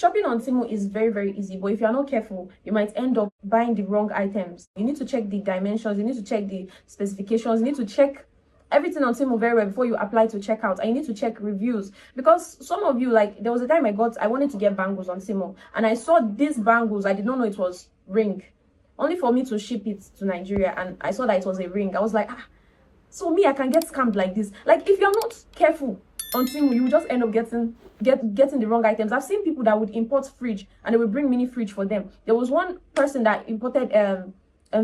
Shopping on Temu is very, very easy, but if you're not careful, you might end up buying the wrong items. You need to check the dimensions, you need to check the specifications, you need to check everything on Temu very well before you apply to checkout, and you need to check reviews, because some of you, like, there was a time I wanted to get bangles on Temu, and I saw these bangles. I did not know it was ring, only for me to ship it to Nigeria, and I saw that it was a ring. I was like, so me, I can get scammed like this. Like, if you're not careful on Temu, you will just end up getting the wrong items. I've seen people that would import fridge and they would bring mini fridge for them. There was one person that imported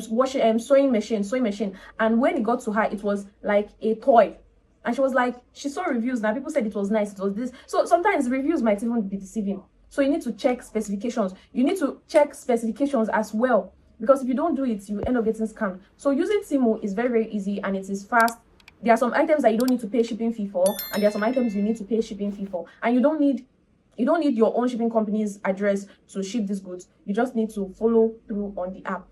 sewing machine, and when it got to her, it was like a toy. And she was like, she saw reviews now, people said it was nice, it was this. So sometimes reviews might even be deceiving. So you need to check specifications. You need to check specifications as well, because if you don't do it, you end up getting scammed. So using Temu is very, very easy, and it is fast. There are some items that you don't need to pay shipping fee for, and there are some items you need to pay shipping fee for. And you don't need your own shipping company's address to ship these goods. You just need to follow through on the app.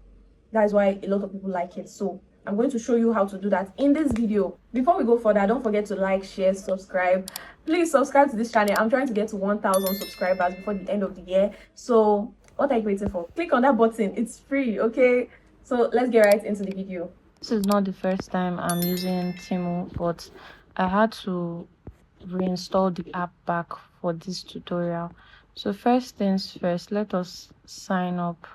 That is why a lot of people like it. So I'm going to show you how to do that in this video. Before we go further, don't forget to like, share, subscribe. Please subscribe to this channel. I'm trying to get to 1,000 subscribers before the end of the year. So what are you waiting for? Click on that button. It's free, okay? So let's get right into the video. This is not the first time I'm using Temu, but I had to reinstall the app back for this tutorial. So first things first, let us sign up.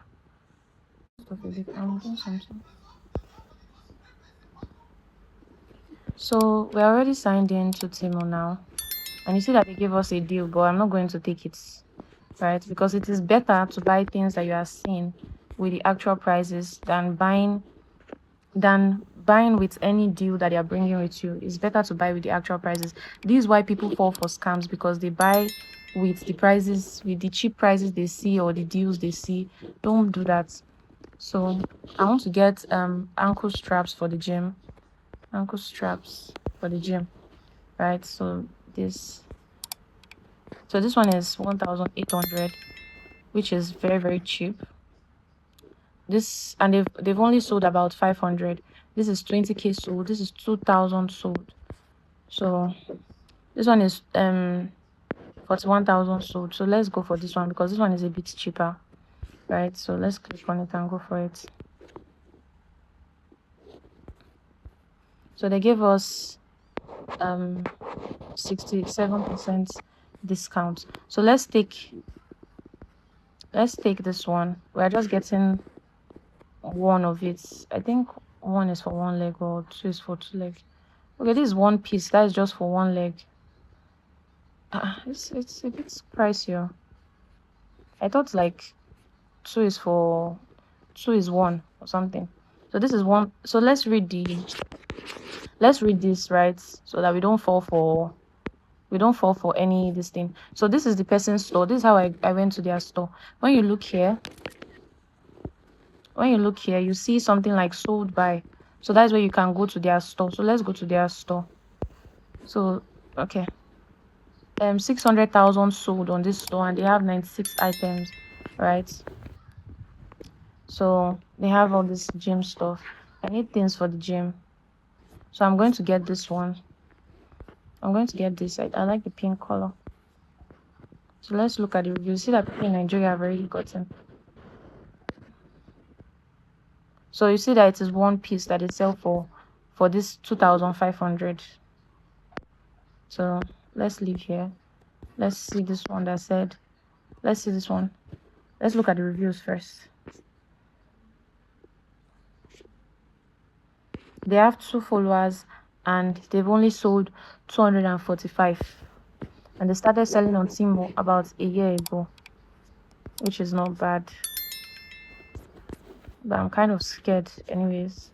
So we're already signed in to Temu now, and you see that they gave us a deal, but I'm not going to take it, right? Because it is better to buy things that you are seeing with the actual prices than buying with any deal that they are bringing with you. It's better to buy with the actual prices. This is why people fall for scams, because they buy with the prices, with the cheap prices they see or the deals they see. Don't do that. So I want to get ankle straps for the gym. Right? So this one is 1,800, which is very, very cheap. This, and they've only sold about 500. This is 20k sold. This is 2,000 sold. So this one is 41,000 sold. So let's go for this one, because this one is a bit cheaper, right? So let's click on it and go for it. So they gave us 67% discount. So let's take this one. We're just getting one of it. I think one is for one leg or two is for two legs. Okay, this is one piece. That is just for one leg. It's a bit pricier. I thought like two is one or something. So this is one. So let's read this, right, so that we don't fall for any this thing. So this is the person's store. This is how I went to their store. When you look here, you see something like sold by. So that's where you can go to their store. So let's go to their store. So okay, 600,000 sold on this store, and they have 96 items, right? So they have all this gym stuff. I need things for the gym, so I'm going to get this one. I'm going to get this. I like the pink color. So let's look at the reviews. See that people in Nigeria have already gotten. So you see that it is one piece that they sell for this 2,500. So let's leave here. Let's see this one that said. Let's see this one. Let's look at the reviews first. They have 2 followers, and they've only sold 245. And they started selling on Temu about a year ago, which is not bad. But I'm kind of scared anyways,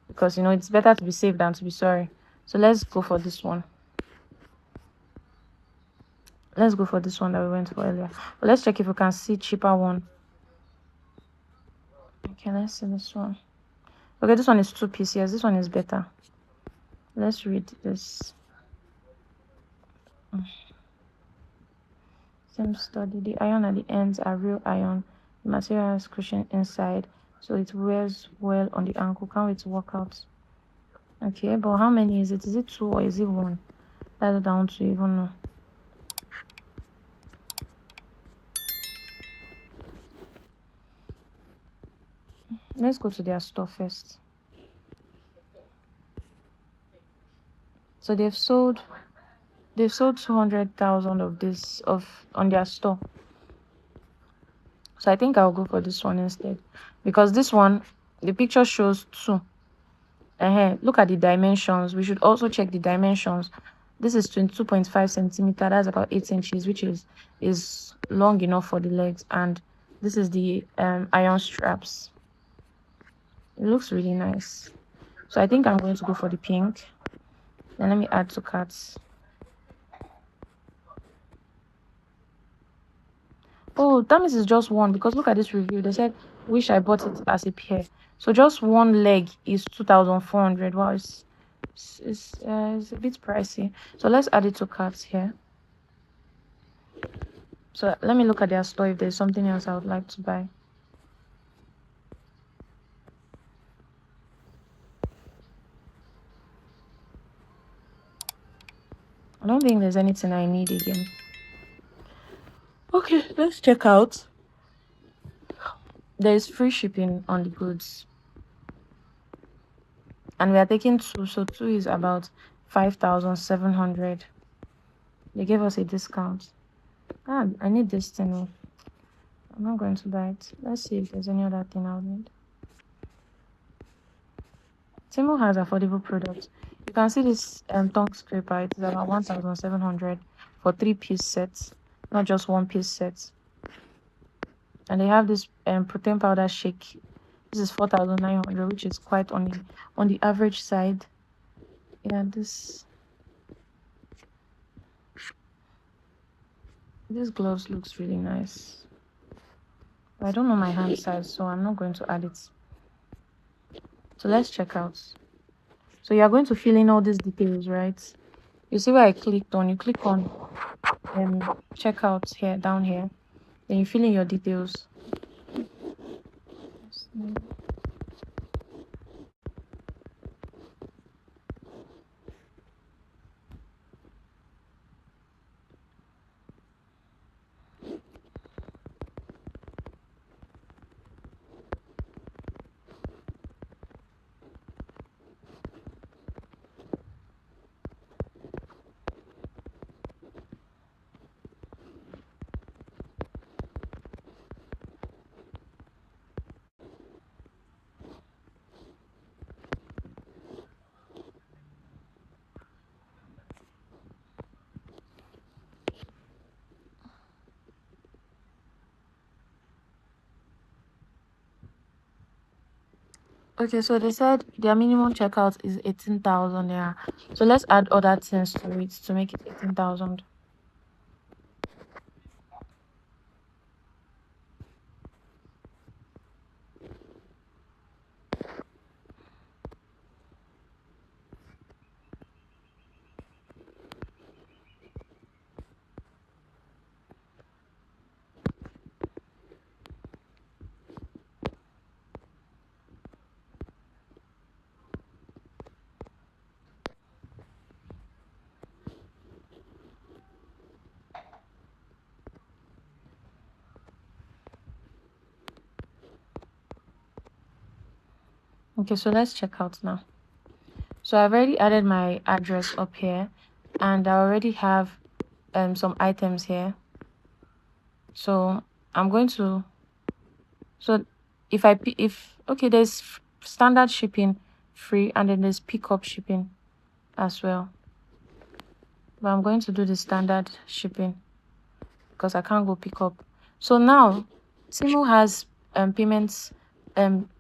because it's better to be safe than to be sorry. So let's go for this one. Let's go for this one that we went for earlier. But let's check if we can see cheaper one. Okay, let's see this one. Okay, this one is 2 pieces. This one is better. Let's read this. Same study. The iron at the ends are real iron. The material has cushion inside, so it wears well on the ankle. Can't wait to work out. Okay, but how many is it? Is it 2 or is it 1? That's what I want to even know. Let's go to their store first. So they've sold 200,000 of this on their store. So I think I'll go for this one instead, because this one, the picture shows 2. Look at the dimensions. We should also check the dimensions. This is 22.5 centimeter. That's about 8 inches, which is long enough for the legs. And this is the iron straps. It looks really nice. So I think I'm going to go for the pink. Then let me add to carts. Oh, that means it's just one, because look at this review. They said, wish I bought it as a pair. So just one leg is 2,400. Wow, it's a bit pricey. So let's add it to carts here. So let me look at their store if there's something else I would like to buy. I don't think there's anything I need again. Okay, let's check out. There is free shipping on the goods. And we are taking 2, so 2 is about 5,700. They gave us a discount. I need this thing. I'm not going to buy it. Let's see if there's any other thing I would need. Temu has affordable products. You can see this tongue scraper. It is about 1,700 for 3-piece sets, not just 1-piece sets. And they have this protein powder shake. This is 4,900, which is quite on the average side. Yeah, this gloves looks really nice. I don't know my hand size, so I'm not going to add it. So let's check out. So you are going to fill in all these details, right? You see where I clicked on? You click on checkout here, down here. Then you fill in your details. Okay, so they said their minimum checkout is 18,000 naira. So let's add other things to it to make it 18,000. Okay, so let's check out now. So I've already added my address up here, and I already have some items here. So I'm going to, so if okay, there's standard shipping free, and then there's pickup shipping as well. But I'm going to do the standard shipping because I can't go pick up. So now Temu has payments,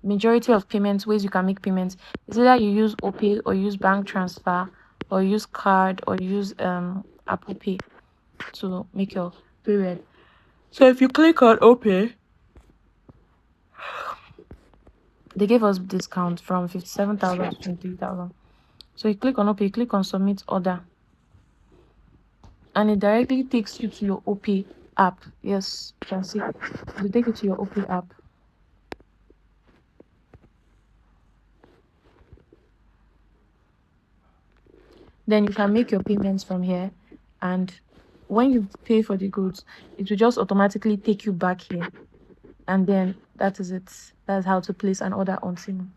majority of payments, ways you can make payments is either you use OPay or use bank transfer or use card or use Apple Pay to make your payment. So if you click on OPay, they gave us discount from 57,000 to 23,000. So you click on OPay, you click on submit order, and it directly takes you to your OPay app. Yes, you can see it take you to your OPay app. Then you can make your payments from here, and when you pay for the goods, it will just automatically take you back here, and then that is it. That's how to place an order on Temu.